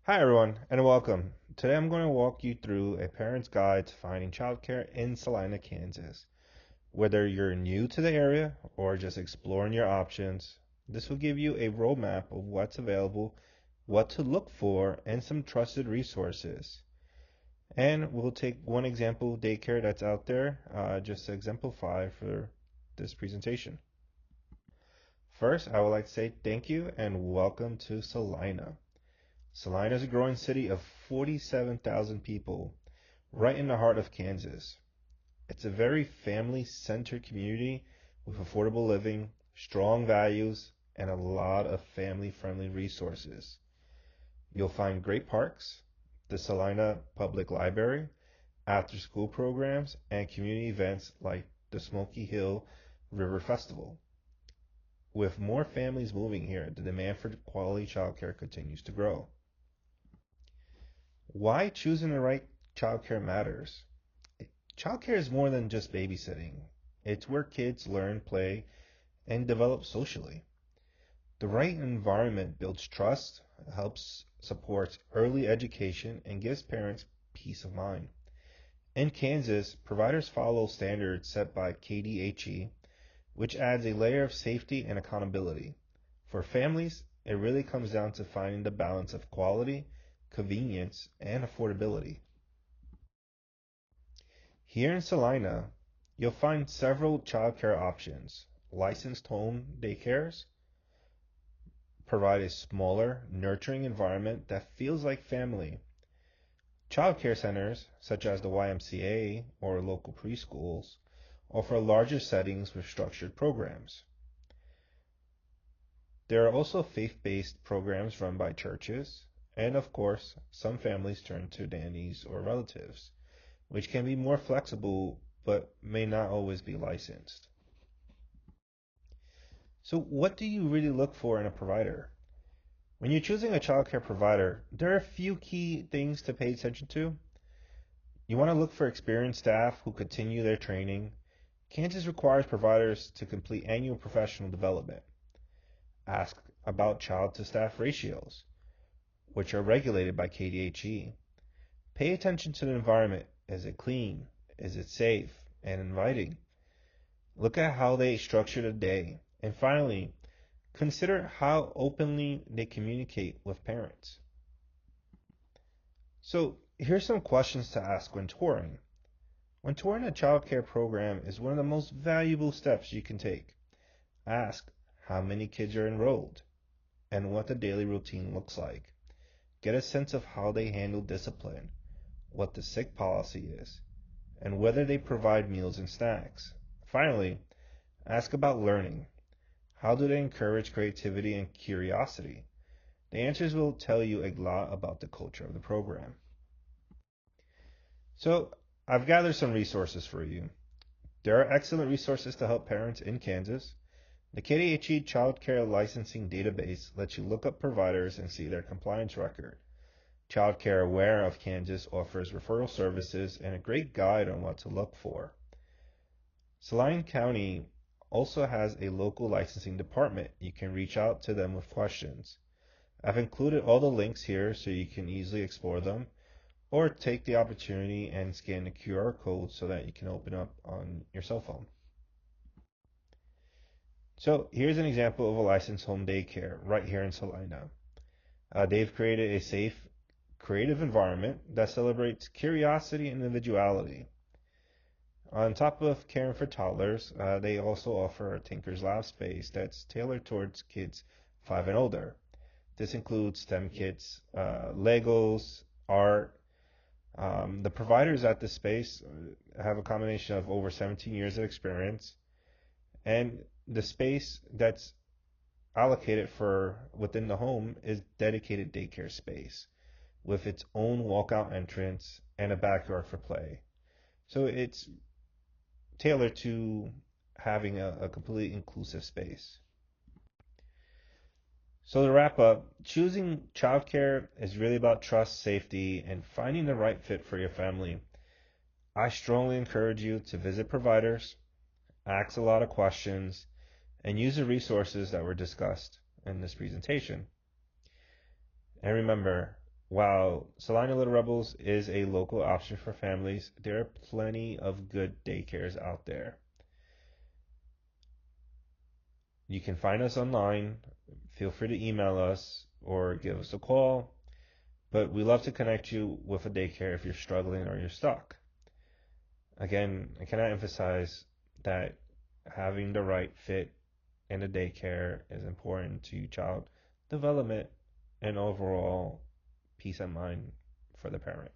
Hi everyone, and welcome. Today I'm going to walk you through a parent's guide to finding childcare in Salina, Kansas. Whether you're new to the area or just exploring your options, this will give you a roadmap of what's available, what to look for, and some trusted resources. And we'll take one example daycare that's out there just to exemplify for this presentation. First, I would like to say thank you and welcome to Salina. Salina is a growing city of 47,000 people right in the heart of Kansas. It's a very family-centered community with affordable living, strong values, and a lot of family-friendly resources. You'll find great parks, the Salina Public Library, after-school programs, and community events like the Smoky Hill River Festival. With more families moving here, the demand for quality childcare continues to grow. Why choosing the right childcare matters. Childcare is more than just babysitting. It's where kids learn, play, and develop socially. The right environment builds trust, helps support early education, and gives parents peace of mind. In Kansas, providers follow standards set by KDHE, which adds a layer of safety and accountability. For families, it really comes down to finding the balance of quality, convenience, and affordability. Here in Salina, you'll find several childcare options. Licensed home daycares provide a smaller, nurturing environment that feels like family. Childcare centers, such as the YMCA or local preschools, offer larger settings with structured programs. There are also faith-based programs run by churches, and of course, some families turn to nannies or relatives, which can be more flexible but may not always be licensed. So, what do you really look for in a provider? When you're choosing a childcare provider, there are a few key things to pay attention to. You want to look for experienced staff who continue their training. Kansas requires providers to complete annual professional development. Ask about child to staff ratios, which are regulated by KDHE. Pay attention to the environment. Is it clean? Is it safe and inviting? Look at how they structure the day. And finally, consider how openly they communicate with parents. So, here's some questions to ask when touring. When touring a child care program is one of the most valuable steps you can take. Ask how many kids are enrolled and what the daily routine looks like. Get a sense of how they handle discipline, what the sick policy is, and whether they provide meals and snacks. Finally, ask about learning. How do they encourage creativity and curiosity? The answers will tell you a lot about the culture of the program. So, I've gathered some resources for you. There are excellent resources to help parents in Kansas. The KDHE Child Care Licensing Database lets you look up providers and see their compliance record. Child Care Aware of Kansas offers referral services and a great guide on what to look for. Saline County also has a local licensing department. You can reach out to them with questions. I've included all the links here so you can easily explore them, or take the opportunity and scan the QR code so that you can open up on your cell phone. So here's an example of a licensed home daycare right here in Salina. They've created a safe, creative environment that celebrates curiosity and individuality. On top of caring for toddlers, they also offer a Tinker's Lab space that's tailored towards kids 5 and older. This includes STEM kits, Legos, art. The providers at this space have a combination of over 17 years of experience, and the space that's allocated for within the home is dedicated daycare space with its own walkout entrance and a backyard for play. So it's tailored to having a completely inclusive space. So to wrap up, choosing childcare is really about trust, safety, and finding the right fit for your family. I strongly encourage you to visit providers, ask a lot of questions, and use the resources that were discussed in this presentation. And remember, While Salina Little Rebels is a local option for families, there are plenty of good daycares out there. You can find us online. Feel free to email us or give us a call. But we love to connect you with a daycare if you're struggling or you're stuck. Again, I cannot emphasize that having the right fit in a daycare is important to child development and overall peace of mind for the parent.